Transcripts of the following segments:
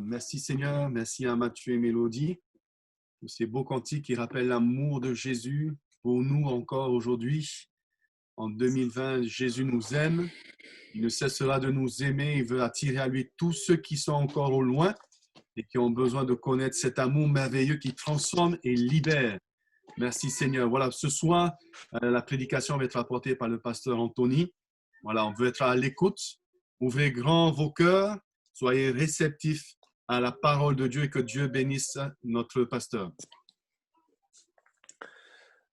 Merci Seigneur, merci à Mathieu et Mélodie pour ces beaux cantiques qui rappellent l'amour de Jésus pour nous encore aujourd'hui. En 2020, Jésus nous aime, il ne cessera de nous aimer, il veut attirer à lui tous ceux qui sont encore au loin et qui ont besoin de connaître cet amour merveilleux qui transforme et libère. Merci Seigneur. Voilà, ce soir, la prédication va être apportée par le pasteur Anthony. Voilà, on veut être à l'écoute. Ouvrez grand vos cœurs, soyez réceptifs à la parole de Dieu et que Dieu bénisse notre pasteur.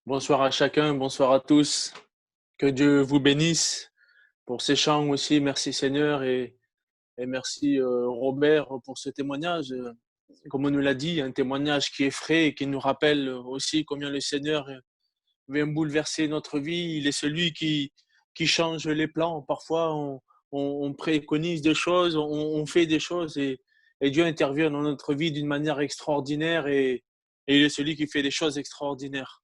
Bonsoir à chacun, bonsoir à tous. Que Dieu vous bénisse pour ces chants aussi. Merci Seigneur et merci Robert pour ce témoignage. Comme on nous l'a dit, un témoignage qui est frais et qui nous rappelle aussi combien le Seigneur vient bouleverser notre vie. Il est celui qui change les plans. Parfois, on préconise des choses, on fait des choses et Dieu intervient dans notre vie d'une manière extraordinaire et il est celui qui fait des choses extraordinaires.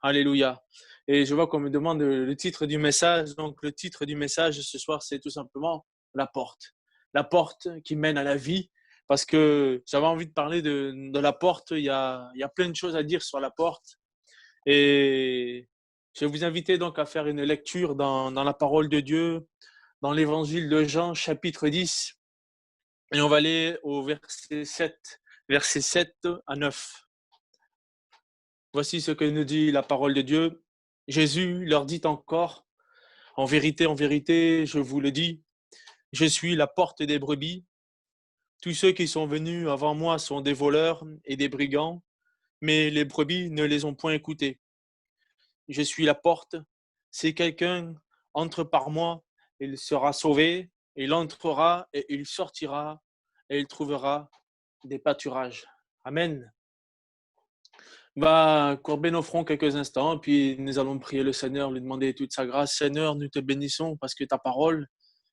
Alléluia. Et je vois qu'on me demande le titre du message. Donc, le titre du message ce soir, c'est tout simplement la porte. La porte qui mène à la vie. Parce que j'avais envie de parler de la porte. Il y a plein de choses à dire sur la porte. Et je vais vous inviter donc à faire une lecture dans la parole de Dieu, dans l'évangile de Jean, chapitre 10. Et on va aller au verset 7 à 9. Voici ce que nous dit la parole de Dieu. Jésus leur dit encore, en vérité, je vous le dis, je suis la porte des brebis. Tous ceux qui sont venus avant moi sont des voleurs et des brigands, mais les brebis ne les ont point écoutés. Je suis la porte. Si quelqu'un entre par moi, il sera sauvé, il entrera et il sortira et il trouvera des pâturages. Amen. On va courber nos fronts quelques instants, puis nous allons prier le Seigneur, lui demander toute sa grâce. Seigneur, nous te bénissons parce que ta parole,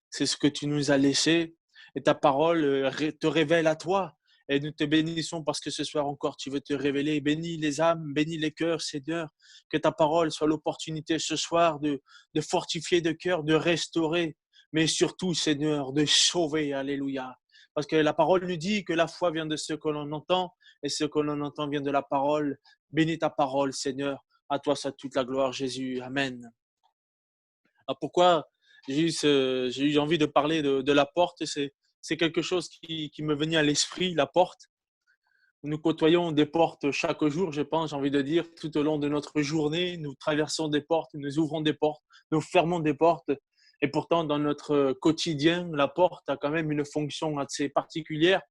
c'est ce que tu nous as laissé. Et ta parole te révèle à toi. Et nous te bénissons parce que ce soir encore, tu veux te révéler. Bénis les âmes, bénis les cœurs, Seigneur. Que ta parole soit l'opportunité ce soir de fortifier de cœur, de restaurer, mais surtout, Seigneur, de sauver. Alléluia. Parce que la parole nous dit que la foi vient de ce que l'on entend et ce que l'on entend vient de la parole. Bénis ta parole, Seigneur. À toi soit toute la gloire, Jésus. Amen. Alors pourquoi j'ai eu envie de parler de la porte? C'est quelque chose qui me venait à l'esprit, la porte. Nous côtoyons des portes chaque jour, je pense, j'ai envie de dire, tout au long de notre journée. Nous traversons des portes, nous ouvrons des portes, nous fermons des portes. Et pourtant, dans notre quotidien, la porte a quand même une fonction assez particulière,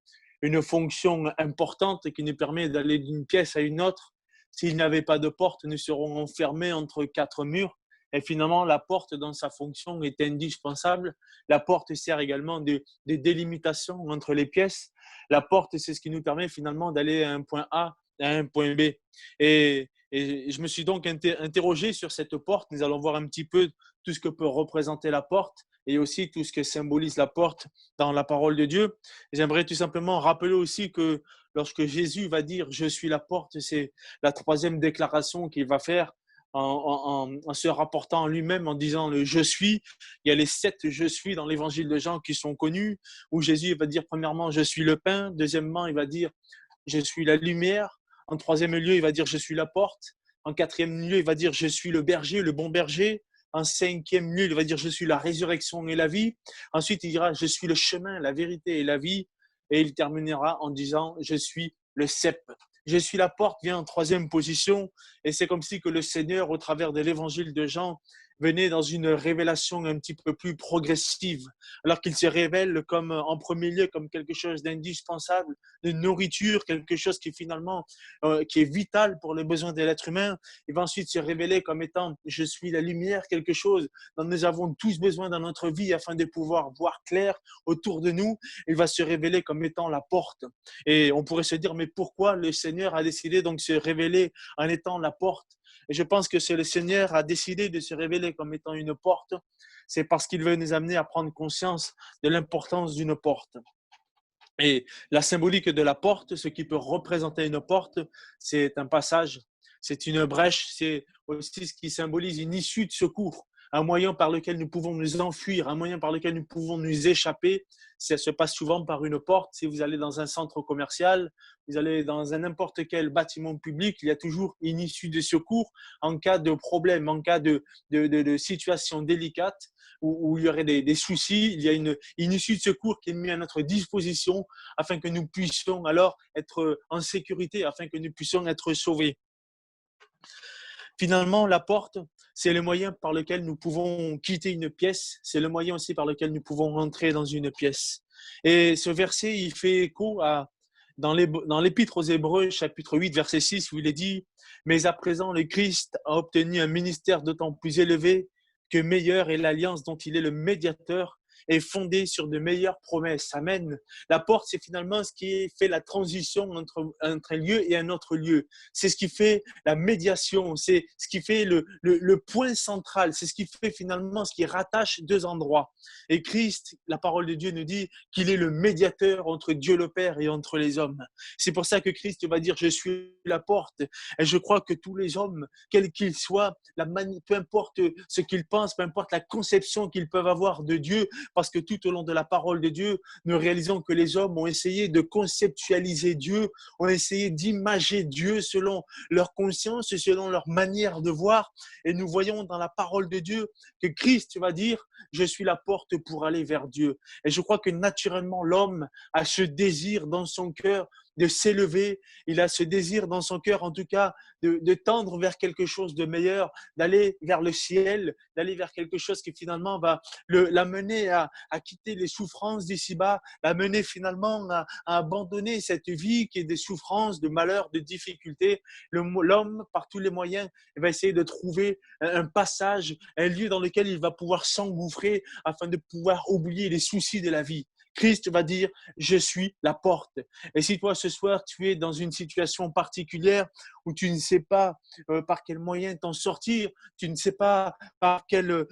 une fonction importante qui nous permet d'aller d'une pièce à une autre. S'il n'y avait pas de porte, nous serions enfermés entre quatre murs. Et finalement, la porte, dans sa fonction, est indispensable. La porte sert également de délimitation entre les pièces. La porte, c'est ce qui nous permet finalement d'aller à un point A, à un point B. Et je me suis donc interrogé sur cette porte. Nous allons voir un petit peu tout ce que peut représenter la porte et aussi tout ce que symbolise la porte dans la parole de Dieu. J'aimerais tout simplement rappeler aussi que lorsque Jésus va dire « Je suis la porte », c'est la troisième déclaration qu'il va faire en se rapportant à lui-même, en disant le « je suis ». Il y a les 7 « je suis » dans l'évangile de Jean qui sont connus, où Jésus va dire premièrement « je suis le pain », deuxièmement il va dire « je suis la lumière », en troisième lieu il va dire « je suis la porte », en quatrième lieu il va dire « je suis le berger, le bon berger », en cinquième lieu il va dire « je suis la résurrection et la vie », ensuite il dira « je suis le chemin, la vérité et la vie », et il terminera en disant « je suis le cep ». Je suis la porte vient en troisième position et c'est comme si que le Seigneur, au travers de l'évangile de Jean, venait dans une révélation un petit peu plus progressive, alors qu'il se révèle comme en premier lieu comme quelque chose d'indispensable, de nourriture, quelque chose qui finalement qui est vital pour les besoins de l'être humain. Il va ensuite se révéler comme étant je suis la lumière, quelque chose dont nous avons tous besoin dans notre vie afin de pouvoir voir clair autour de nous. Il va se révéler comme étant la porte. Et on pourrait se dire mais pourquoi le Seigneur a décidé donc de se révéler en étant la porte? Et je pense que c'est le Seigneur a décidé de se révéler comme étant une porte, c'est parce qu'il veut nous amener à prendre conscience de l'importance d'une porte. Et la symbolique de la porte, ce qui peut représenter une porte, c'est un passage, c'est une brèche, c'est aussi ce qui symbolise une issue de secours. un moyen par lequel nous pouvons nous enfuir, un moyen par lequel nous pouvons nous échapper. Ça se passe souvent par une porte. Si vous allez dans un centre commercial, vous allez dans n'importe quel bâtiment public, il y a toujours une issue de secours en cas de problème, en cas de situation délicate où il y aurait des soucis. Il y a une issue de secours qui est mise à notre disposition afin que nous puissions alors être en sécurité, afin que nous puissions être sauvés. Finalement, la porte, c'est le moyen par lequel nous pouvons quitter une pièce, c'est le moyen aussi par lequel nous pouvons entrer dans une pièce. Et ce verset, il fait écho dans l'Épître aux Hébreux, chapitre 8, verset 6, où il est dit « Mais à présent, le Christ a obtenu un ministère d'autant plus élevé que meilleure est l'alliance dont il est le médiateur et fondée sur de meilleures promesses. » Amen. La porte, c'est finalement ce qui fait la transition entre un lieu et un autre lieu. C'est ce qui fait la médiation, c'est ce qui fait le point central, c'est ce qui fait finalement ce qui rattache deux endroits. Et Christ, la parole de Dieu nous dit qu'il est le médiateur entre Dieu le Père et entre les hommes. C'est pour ça que Christ va dire « Je suis la porte ». Et je crois que tous les hommes, quels qu'ils soient, peu importe ce qu'ils pensent, peu importe la conception qu'ils peuvent avoir de Dieu, parce que tout au long de la parole de Dieu, nous réalisons que les hommes ont essayé de conceptualiser Dieu, ont essayé d'imager Dieu selon leur conscience et selon leur manière de voir. Et nous voyons dans la parole de Dieu que Christ va dire « Je suis la porte pour aller vers Dieu ». Et je crois que naturellement, l'homme a ce désir dans son cœur de s'élever, il a ce désir dans son cœur, en tout cas, de tendre vers quelque chose de meilleur, d'aller vers le ciel, d'aller vers quelque chose qui finalement va l'amener à quitter les souffrances d'ici-bas, l'amener finalement à abandonner cette vie qui est des souffrances, de malheurs, de difficultés. L'homme, par tous les moyens, va essayer de trouver un passage, un lieu dans lequel il va pouvoir s'engouffrer afin de pouvoir oublier les soucis de la vie. Christ va dire, je suis la porte. Et si toi, ce soir, tu es dans une situation particulière où tu ne sais pas par quel moyen t'en sortir, tu ne sais pas par quel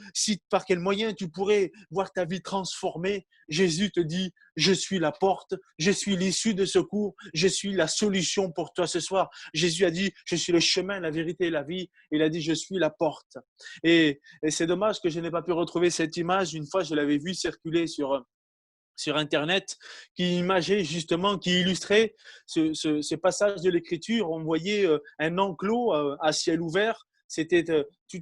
moyen tu pourrais voir ta vie transformée, Jésus te dit, je suis la porte, je suis l'issue de secours, je suis la solution pour toi ce soir. Jésus a dit, je suis le chemin, la vérité et la vie. Il a dit, je suis la porte. Et c'est dommage que je n'ai pas pu retrouver cette image. Une fois, je l'avais vue circuler sur Internet, qui imageait justement, qui illustrait ce passage de l'Écriture. On voyait un enclos à ciel ouvert. C'était tout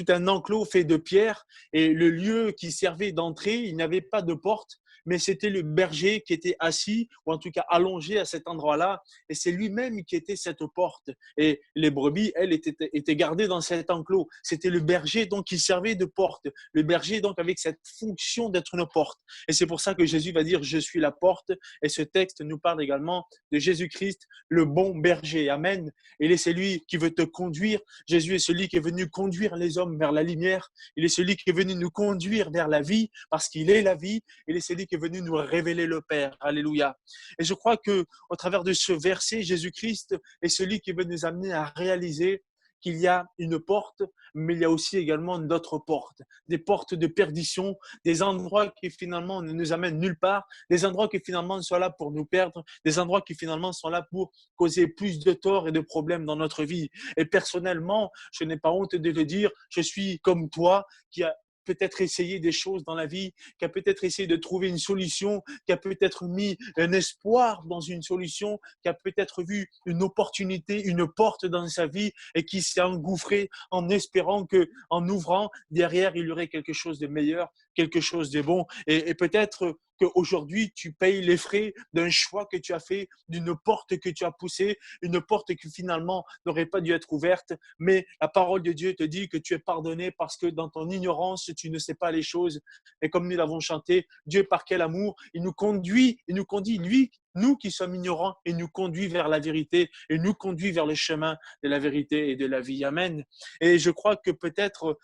un enclos fait de pierre et le lieu qui servait d'entrée, il n'y avait pas de porte, mais c'était le berger qui était assis ou en tout cas allongé à cet endroit-là et c'est lui-même qui était cette porte. Et les brebis, elles, étaient gardées dans cet enclos. C'était le berger donc qui servait de porte. Le berger donc avec cette fonction d'être une porte. Et c'est pour ça que Jésus va dire « Je suis la porte ». Et ce texte nous parle également de Jésus-Christ, le bon berger. Amen. Il est celui qui veut te conduire. Jésus est celui qui est venu conduire les hommes vers la lumière. Il est celui qui est venu nous conduire vers la vie parce qu'il est la vie. Il est celui qui est venu nous révéler le Père. Alléluia. Et je crois que au travers de ce verset, Jésus-Christ est celui qui veut nous amener à réaliser qu'il y a une porte, mais il y a aussi également d'autres portes, des portes de perdition, des endroits qui finalement ne nous amènent nulle part, des endroits qui finalement sont là pour nous perdre, des endroits qui finalement sont là pour causer plus de torts et de problèmes dans notre vie. Et personnellement, je n'ai pas honte de le dire, je suis comme toi qui a peut-être essayé des choses dans la vie, qui a peut-être essayé de trouver une solution, qui a peut-être mis un espoir dans une solution, qui a peut-être vu une opportunité, une porte dans sa vie et qui s'est engouffré en espérant que, en ouvrant, derrière, il y aurait quelque chose de meilleur, quelque chose de bon. Et peut-être qu'aujourd'hui, tu payes les frais d'un choix que tu as fait, d'une porte que tu as poussée, une porte qui finalement n'aurait pas dû être ouverte, mais la parole de Dieu te dit que tu es pardonné parce que dans ton ignorance, tu ne sais pas les choses. Et comme nous l'avons chanté, Dieu par quel amour, il nous conduit, lui, nous qui sommes ignorants, et nous conduit vers la vérité, et nous conduit vers le chemin de la vérité et de la vie. Amen. Et je crois que peut-être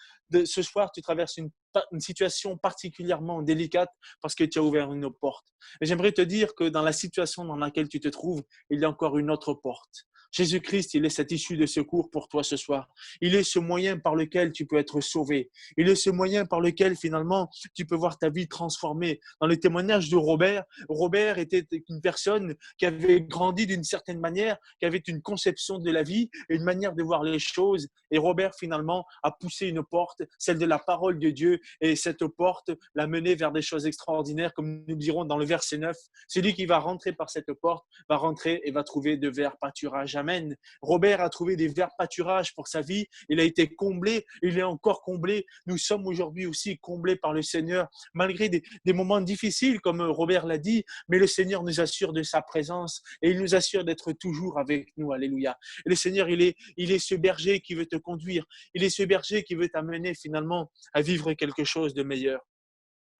ce soir, tu traverses une situation particulièrement délicate parce que tu as ouvert une porte. Mais j'aimerais te dire que dans la situation dans laquelle tu te trouves, il y a encore une autre porte. Jésus-Christ, il est cette issue de secours pour toi ce soir. Il est ce moyen par lequel tu peux être sauvé. Il est ce moyen par lequel finalement tu peux voir ta vie transformée. Dans le témoignage de Robert, Robert était une personne qui avait grandi d'une certaine manière, qui avait une conception de la vie, une manière de voir les choses. Et Robert finalement a poussé une porte, celle de la parole de Dieu, et cette porte l'a mené vers des choses extraordinaires, comme nous dirons dans le verset 9. Celui qui va rentrer par cette porte va rentrer et va trouver de verts pâturages. Amen. Robert a trouvé des verts pâturages pour sa vie. Il a été comblé, il est encore comblé. Nous sommes aujourd'hui aussi comblés par le Seigneur, malgré des moments difficiles, comme Robert l'a dit, mais le Seigneur nous assure de sa présence et il nous assure d'être toujours avec nous. Alléluia. Et le Seigneur, il est ce berger qui veut te conduire. Il est ce berger qui veut t'amener finalement à vivre quelque chose de meilleur.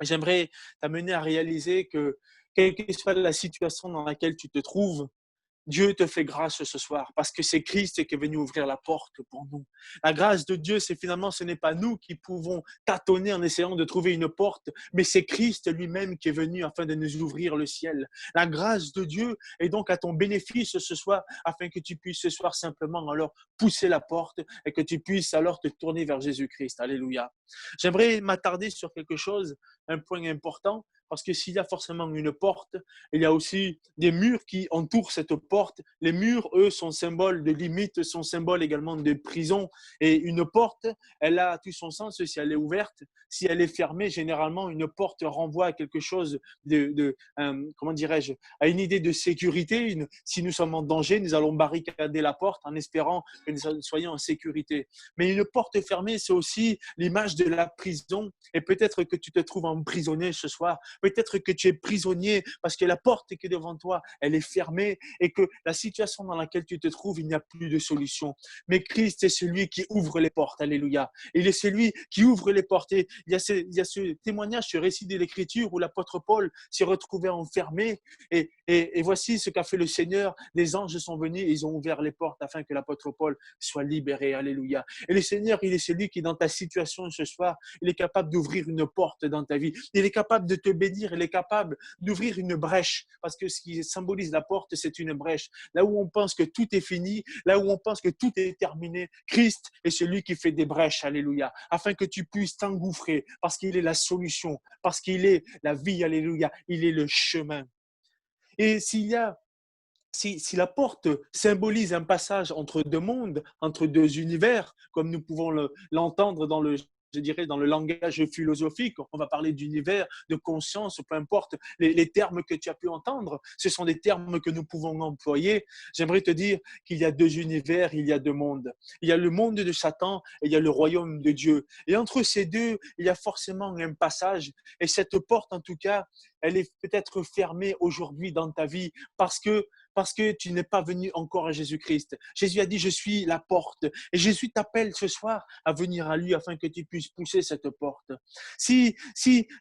J'aimerais t'amener à réaliser que, quelle que soit la situation dans laquelle tu te trouves, Dieu te fait grâce ce soir parce que c'est Christ qui est venu ouvrir la porte pour nous. La grâce de Dieu, c'est finalement, ce n'est pas nous qui pouvons tâtonner en essayant de trouver une porte, mais c'est Christ lui-même qui est venu afin de nous ouvrir le ciel. La grâce de Dieu est donc à ton bénéfice ce soir afin que tu puisses ce soir simplement alors pousser la porte et que tu puisses alors te tourner vers Jésus-Christ. Alléluia. J'aimerais m'attarder sur quelque chose, un point important. Parce que s'il y a forcément une porte, il y a aussi des murs qui entourent cette porte. Les murs, eux, sont symboles de limite, sont symboles également de prison. Et une porte, elle a tout son sens si elle est ouverte. Si elle est fermée, généralement, une porte renvoie à quelque chose comment dirais-je, à une idée de sécurité. Si nous sommes en danger, nous allons barricader la porte en espérant que nous soyons en sécurité. Mais une porte fermée, c'est aussi l'image de la prison. Et peut-être que tu te trouves emprisonné ce soir. Peut-être que tu es prisonnier parce que la porte qui est devant toi, elle est fermée et que la situation dans laquelle tu te trouves, il n'y a plus de solution. Mais Christ est celui qui ouvre les portes. Alléluia. Il est celui qui ouvre les portes. Et il y a ce témoignage, ce récit de l'Écriture où l'apôtre Paul s'est retrouvé enfermé. Et voici ce qu'a fait le Seigneur. Les anges sont venus et ils ont ouvert les portes afin que l'apôtre Paul soit libéré. Alléluia. Et le Seigneur, il est celui qui, dans ta situation ce soir, il est capable d'ouvrir une porte dans ta vie. Il est capable de te bénir. Il est capable d'ouvrir une brèche. Parce que ce qui symbolise la porte, c'est une brèche. Là où on pense que tout est fini, là où on pense que tout est terminé, Christ est celui qui fait des brèches. Alléluia. Afin que tu puisses t'engouffrer. Parce qu'il est la solution. Parce qu'il est la vie. Alléluia. Il est le chemin. Et si la porte symbolise un passage entre deux mondes, entre deux univers, comme nous pouvons l'entendre dans je dirais, dans le langage philosophique, on va parler d'univers, de conscience, peu importe les termes que tu as pu entendre, ce sont des termes que nous pouvons employer. J'aimerais te dire qu'il y a deux univers, il y a deux mondes. Il y a le monde de Satan et il y a le royaume de Dieu. Et entre ces deux, il y a forcément un passage. Et cette porte, en tout cas, elle est peut-être fermée aujourd'hui dans ta vie parce que tu n'es pas venu encore à Jésus-Christ. Jésus a dit, je suis la porte. Et Jésus t'appelle ce soir à venir à lui afin que tu puisses pousser cette porte. Si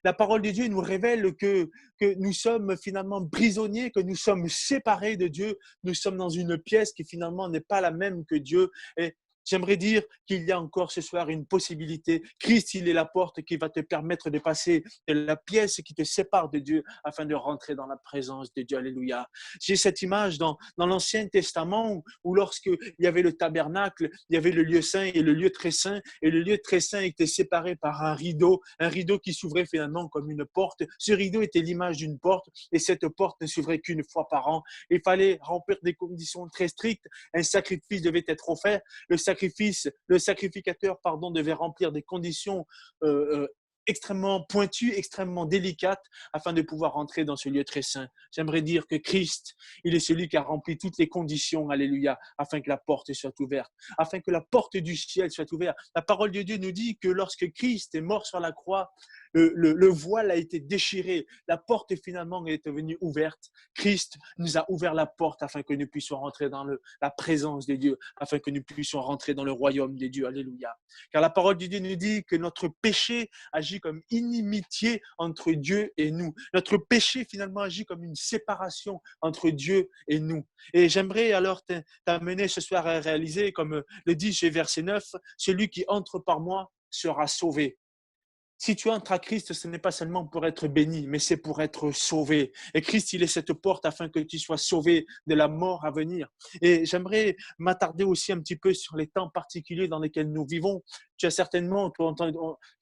la parole de Dieu nous révèle que nous sommes finalement prisonniers, que nous sommes séparés de Dieu, nous sommes dans une pièce qui finalement n'est pas la même que Dieu. Et j'aimerais dire qu'il y a encore ce soir une possibilité. Christ, il est la porte qui va te permettre de passer de la pièce qui te sépare de Dieu afin de rentrer dans la présence de Dieu. Alléluia. J'ai cette image dans l'Ancien Testament où lorsqu'il y avait le tabernacle, il y avait le lieu saint et le lieu très saint. Et le lieu très saint était séparé par un rideau qui s'ouvrait finalement comme une porte. Ce rideau était l'image d'une porte et cette porte ne s'ouvrait qu'une fois par an. Il fallait remplir des conditions très strictes. Un sacrifice devait être offert. Le sacrificateur, devait remplir des conditions extrêmement pointues, extrêmement délicates, afin de pouvoir entrer dans ce lieu très saint. J'aimerais dire que Christ, il est celui qui a rempli toutes les conditions, alléluia, afin que la porte soit ouverte, afin que la porte du ciel soit ouverte. La parole de Dieu nous dit que lorsque Christ est mort sur la croix, le voile a été déchiré, la porte finalement est devenue ouverte. Christ nous a ouvert la porte afin que nous puissions rentrer dans la présence de Dieu, afin que nous puissions rentrer dans le royaume de Dieu. Alléluia. Car la parole de Dieu nous dit que notre péché agit comme inimitié entre Dieu et nous. Notre péché finalement agit comme une séparation entre Dieu et nous. Et j'aimerais alors t'amener ce soir à réaliser, comme le dit chez verset 9, celui qui entre par moi sera sauvé. Si tu entres à Christ, ce n'est pas seulement pour être béni, mais c'est pour être sauvé. Et Christ, il est cette porte afin que tu sois sauvé de la mort à venir. Et j'aimerais m'attarder aussi un petit peu sur les temps particuliers dans lesquels nous vivons. Tu as certainement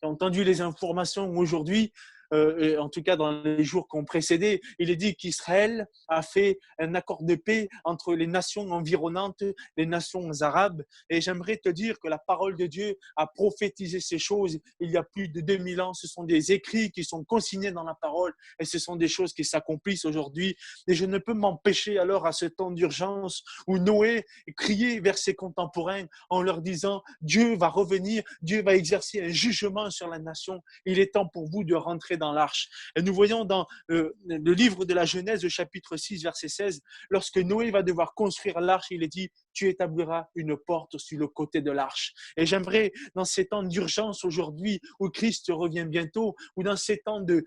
entendu les informations aujourd'hui, et en tout cas dans les jours qui ont précédé. Il est dit qu'Israël a fait un accord de paix entre les nations environnantes, les nations arabes. Et j'aimerais te dire que la parole de Dieu a prophétisé ces choses il y a plus de 2000 ans. Ce sont des écrits qui sont consignés dans la parole et ce sont des choses qui s'accomplissent aujourd'hui. Et je ne peux m'empêcher alors à ce temps d'urgence où Noé criait vers ses contemporains en leur disant Dieu va revenir, Dieu va exercer un jugement sur la nation. Il est temps pour vous de rentrer dans l'arche. Et nous voyons dans le livre de la Genèse, chapitre 6, verset 16, lorsque Noé va devoir construire l'arche, il est dit tu établiras une porte sur le côté de l'arche. Et j'aimerais, dans ces temps d'urgence aujourd'hui, où Christ revient bientôt, ou dans ces temps de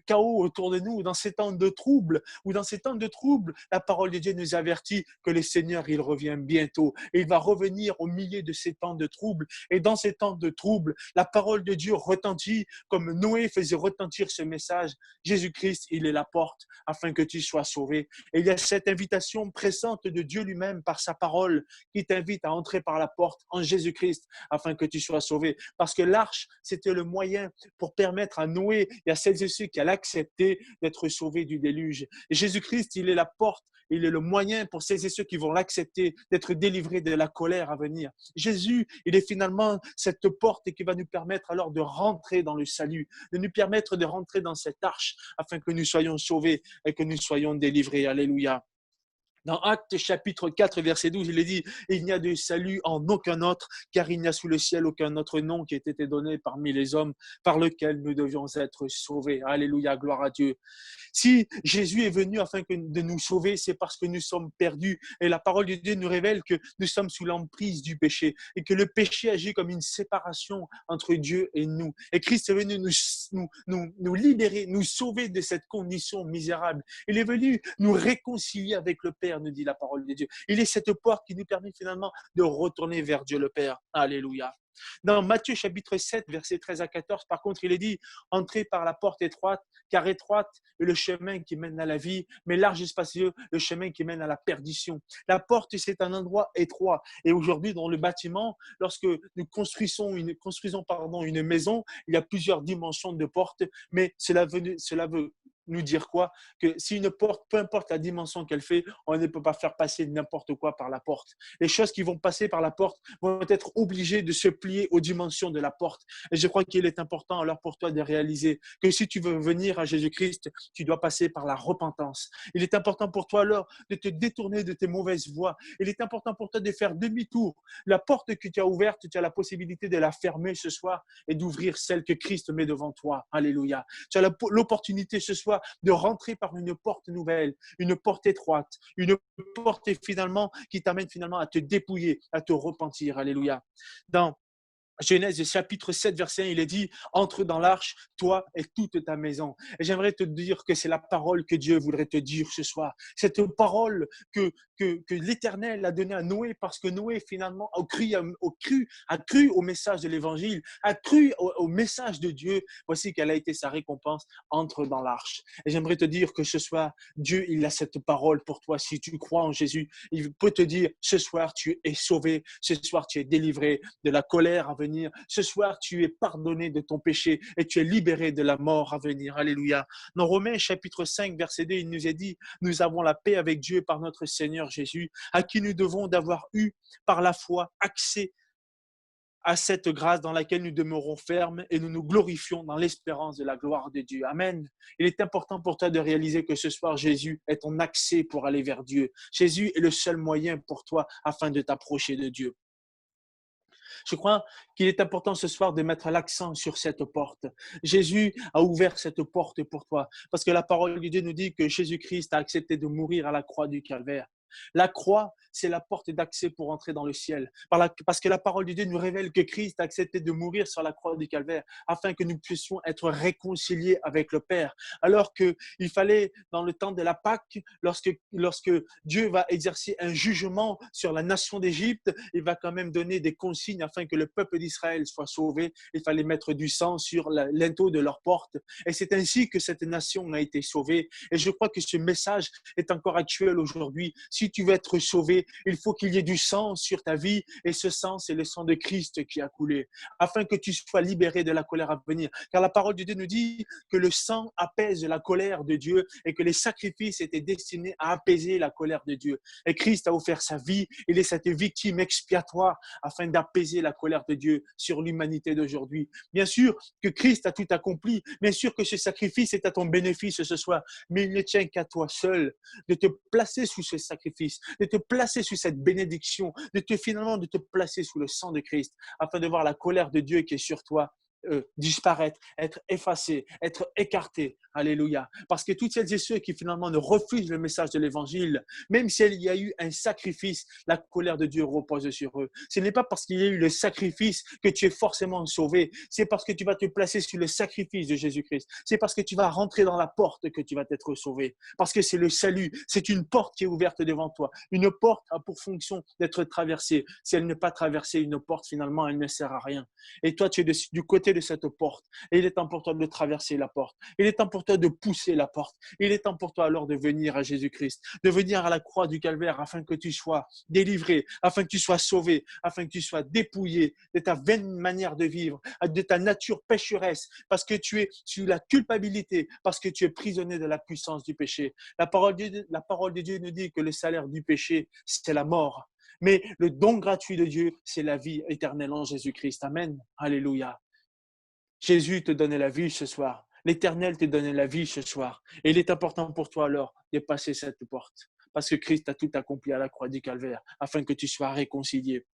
chaos autour de nous, dans ces temps de troubles, la parole de Dieu nous avertit que le Seigneur, il revient bientôt. Et il va revenir au milieu de ces temps de troubles. Et dans ces temps de troubles, la parole de Dieu retentit, comme Noé faisait retentir ce message. Jésus-Christ, il est la porte afin que tu sois sauvé. Et il y a cette invitation pressante de Dieu lui-même par sa parole qui t'invite à entrer par la porte en Jésus-Christ afin que tu sois sauvé. Parce que l'arche, c'était le moyen pour permettre à Noé et à celles et ceux qui allaient accepter d'être sauvés du déluge. Et Jésus-Christ, il est la porte, il est le moyen pour celles et ceux qui vont l'accepter d'être délivrés de la colère à venir. Jésus, il est finalement cette porte qui va nous permettre alors de rentrer dans le salut, de nous permettre de rentrer dans cette arche afin que nous soyons sauvés et que nous soyons délivrés. Alléluia. Dans Actes chapitre 4, verset 12, il est dit « Il n'y a de salut en aucun autre, car il n'y a sous le ciel aucun autre nom qui ait été donné parmi les hommes par lequel nous devions être sauvés. » Alléluia, gloire à Dieu. Si Jésus est venu afin de nous sauver, c'est parce que nous sommes perdus. Et la parole de Dieu nous révèle que nous sommes sous l'emprise du péché et que le péché agit comme une séparation entre Dieu et nous. Et Christ est venu nous libérer, nous sauver de cette condition misérable. Il est venu nous réconcilier avec le Père, nous dit la parole de Dieu. Il est cette porte qui nous permet finalement de retourner vers Dieu le Père. Alléluia. Dans Matthieu chapitre 7, versets 13 à 14, par contre, il est dit « Entrez par la porte étroite, car étroite est le chemin qui mène à la vie, mais large et spacieux le chemin qui mène à la perdition. » La porte, c'est un endroit étroit. Et aujourd'hui, dans le bâtiment, lorsque nous construisons une maison, il y a plusieurs dimensions de portes, mais cela veut nous dire quoi? Que si une porte, peu importe la dimension qu'elle fait, on ne peut pas faire passer n'importe quoi par la porte. Les choses qui vont passer par la porte vont être obligées de se plier aux dimensions de la porte. Et je crois qu'il est important alors pour toi de réaliser que si tu veux venir à Jésus-Christ, tu dois passer par la repentance. Il est important pour toi alors de te détourner de tes mauvaises voies. Il est important pour toi de faire demi-tour. La porte que tu as ouverte, tu as la possibilité de la fermer ce soir et d'ouvrir celle que Christ met devant toi. Alléluia. Tu as l'opportunité ce soir de rentrer par une porte nouvelle, une porte étroite, une porte finalement qui t'amène finalement à te dépouiller, à te repentir. Alléluia. Dans Genèse chapitre 7, verset 1, il est dit « Entre dans l'arche, toi et toute ta maison. » Et j'aimerais te dire que c'est la parole que Dieu voudrait te dire ce soir. Cette parole que l'Éternel a donnée à Noé parce que Noé finalement a cru au message de l'Évangile, a cru au message de Dieu. Voici quelle a été sa récompense. Entre dans l'arche. Et j'aimerais te dire que ce soir, Dieu, il a cette parole pour toi. Si tu crois en Jésus, il peut te dire ce soir, tu es sauvé. Ce soir, tu es délivré de la colère à venir. Ce soir, tu es pardonné de ton péché et tu es libéré de la mort à venir. Alléluia. Dans Romains chapitre 5, verset 2, il nous est dit, nous avons la paix avec Dieu par notre Seigneur Jésus, à qui nous devons d'avoir eu par la foi accès à cette grâce dans laquelle nous demeurons fermes et nous nous glorifions dans l'espérance de la gloire de Dieu. Amen. Il est important pour toi de réaliser que ce soir, Jésus est ton accès pour aller vers Dieu. Jésus est le seul moyen pour toi afin de t'approcher de Dieu. Je crois qu'il est important ce soir de mettre l'accent sur cette porte. Jésus a ouvert cette porte pour toi parce que la parole de Dieu nous dit que Jésus-Christ a accepté de mourir à la croix du Calvaire. La croix, c'est la porte d'accès pour entrer dans le ciel. Parce que la parole de Dieu nous révèle que Christ a accepté de mourir sur la croix du calvaire afin que nous puissions être réconciliés avec le Père. Alors qu'il fallait, dans le temps de la Pâque, lorsque Dieu va exercer un jugement sur la nation d'Égypte, il va quand même donner des consignes afin que le peuple d'Israël soit sauvé. Il fallait mettre du sang sur linteau de leur porte. Et c'est ainsi que cette nation a été sauvée. Et je crois que ce message est encore actuel aujourd'hui. Si tu veux être sauvé, il faut qu'il y ait du sang sur ta vie. Et ce sang, c'est le sang de Christ qui a coulé, afin que tu sois libéré de la colère à venir. Car la parole de Dieu nous dit que le sang apaise la colère de Dieu et que les sacrifices étaient destinés à apaiser la colère de Dieu. Et Christ a offert sa vie. Il est cette victime expiatoire afin d'apaiser la colère de Dieu sur l'humanité d'aujourd'hui. Bien sûr que Christ a tout accompli. Bien sûr que ce sacrifice est à ton bénéfice ce soir. Mais il ne tient qu'à toi seul de te placer sous ce sacrifice, de te placer sous cette bénédiction, de te placer sous le sang de Christ afin de voir la colère de Dieu qui est sur toi disparaître, être effacé, être écarté. Alléluia. Parce que toutes celles et ceux qui finalement ne refusent le message de l'évangile, même s'il y a eu un sacrifice, la colère de Dieu repose sur eux. Ce n'est pas parce qu'il y a eu le sacrifice que tu es forcément sauvé. C'est parce que tu vas te placer sur le sacrifice de Jésus-Christ. C'est parce que tu vas rentrer dans la porte que tu vas être sauvé. Parce que c'est le salut. C'est une porte qui est ouverte devant toi. Une porte a pour fonction d'être traversée. Si elle n'est pas traversée, une porte, finalement, elle ne sert à rien. Et toi, tu es du côté de cette porte. Et il est temps pour toi de traverser la porte. Il est temps pour toi de pousser la porte. Il est temps pour toi alors de venir à Jésus-Christ, de venir à la croix du calvaire afin que tu sois délivré, afin que tu sois sauvé, afin que tu sois dépouillé de ta vaine manière de vivre, de ta nature pécheresse, parce que tu es sur la culpabilité, parce que tu es prisonnier de la puissance du péché. La parole de Dieu nous dit que le salaire du péché, c'est la mort. Mais le don gratuit de Dieu, c'est la vie éternelle en Jésus-Christ. Amen. Alléluia. Jésus te donnait la vie ce soir. L'Éternel te donnait la vie ce soir. Et il est important pour toi alors de passer cette porte. Parce que Christ a tout accompli à la croix du calvaire afin que tu sois réconcilié.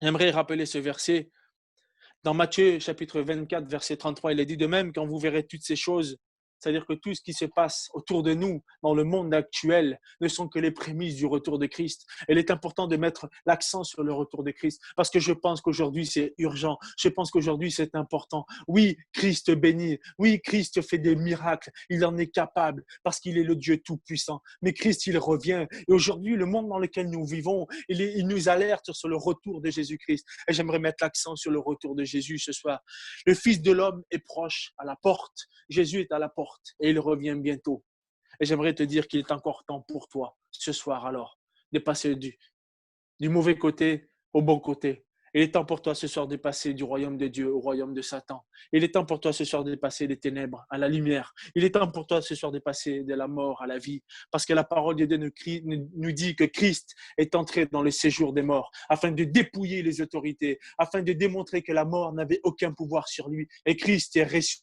J'aimerais rappeler ce verset. Dans Matthieu chapitre 24, verset 33, il est dit de même, quand vous verrez toutes ces choses, c'est-à-dire que tout ce qui se passe autour de nous, dans le monde actuel, ne sont que les prémices du retour de Christ. Il est important de mettre l'accent sur le retour de Christ, parce que je pense qu'aujourd'hui, c'est urgent. Je pense qu'aujourd'hui, c'est important. Oui, Christ bénit. Oui, Christ fait des miracles. Il en est capable, parce qu'il est le Dieu Tout-Puissant. Mais Christ, il revient. Et aujourd'hui, le monde dans lequel nous vivons, il nous alerte sur le retour de Jésus-Christ. Et j'aimerais mettre l'accent sur le retour de Jésus ce soir. Le Fils de l'homme est proche, à la porte. Jésus est à la porte et il revient bientôt. Et j'aimerais te dire qu'il est encore temps pour toi, ce soir alors, de passer du mauvais côté au bon côté. Il est temps pour toi ce soir de passer du royaume de Dieu au royaume de Satan. Il est temps pour toi ce soir de passer des ténèbres à la lumière. Il est temps pour toi ce soir de passer de la mort à la vie. Parce que la parole de Dieu nous dit que Christ est entré dans le séjour des morts afin de dépouiller les autorités, afin de démontrer que la mort n'avait aucun pouvoir sur lui. Et Christ est ressuscité.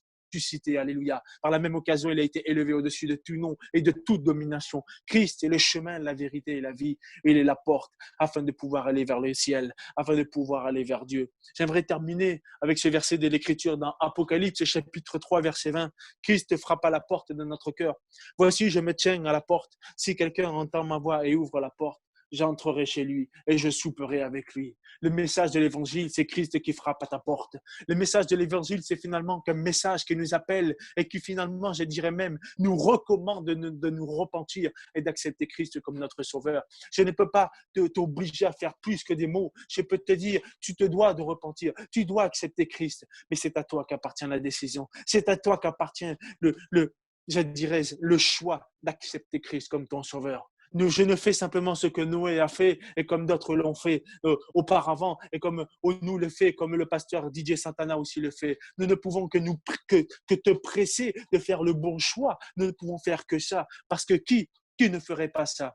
Alléluia. Par la même occasion, il a été élevé au-dessus de tout nom et de toute domination. Christ est le chemin, la vérité et la vie. Il est la porte afin de pouvoir aller vers le ciel, afin de pouvoir aller vers Dieu. J'aimerais terminer avec ce verset de l'Écriture dans Apocalypse, chapitre 3, verset 20. Christ frappe à la porte de notre cœur. Voici, je me tiens à la porte. Si quelqu'un entend ma voix et ouvre la porte, j'entrerai chez lui et je souperai avec lui. Le message de l'évangile, c'est Christ qui frappe à ta porte. Le message de l'évangile, c'est finalement qu'un message qui nous appelle et qui finalement, je dirais même, nous recommande de nous repentir et d'accepter Christ comme notre sauveur. Je ne peux pas t'obliger à faire plus que des mots. Je peux te dire, tu te dois de repentir, tu dois accepter Christ, mais c'est à toi qu'appartient la décision. C'est à toi qu'appartient je dirais, le choix d'accepter Christ comme ton sauveur. Je ne fais simplement ce que Noé a fait et comme d'autres l'ont fait auparavant et comme nous le fait, comme le pasteur Didier Santana aussi le fait. Nous ne pouvons que te presser de faire le bon choix. Nous ne pouvons faire que ça. Parce que qui ne ferait pas ça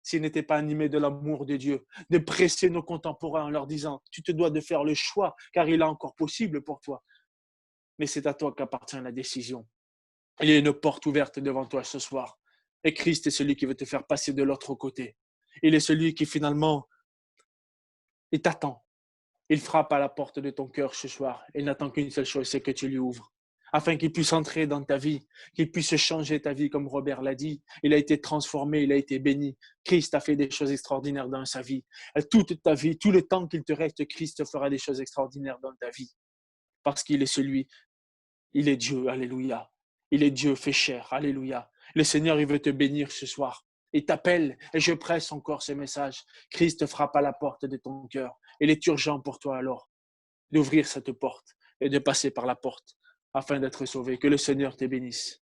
s'il n'était pas animé de l'amour de Dieu, de presser nos contemporains en leur disant, tu te dois de faire le choix car il est encore possible pour toi. Mais c'est à toi qu'appartient la décision. Il y a une porte ouverte devant toi ce soir. Et Christ est celui qui veut te faire passer de l'autre côté. Il est celui qui finalement, il t'attend. Il frappe à la porte de ton cœur ce soir. Il n'attend qu'une seule chose, c'est que tu lui ouvres. afin qu'il puisse entrer dans ta vie, qu'il puisse changer ta vie, comme Robert l'a dit. Il a été transformé, il a été béni. Christ a fait des choses extraordinaires dans sa vie. Toute ta vie, tout le temps qu'il te reste, Christ fera des choses extraordinaires dans ta vie. Parce qu'il est celui, il est Dieu, alléluia. Il est Dieu fait chair, alléluia. Le Seigneur, il veut te bénir ce soir. Il t'appelle, et je presse encore ce message. Christ frappe à la porte de ton cœur. Il est urgent pour toi alors d'ouvrir cette porte et de passer par la porte afin d'être sauvé. Que le Seigneur te bénisse.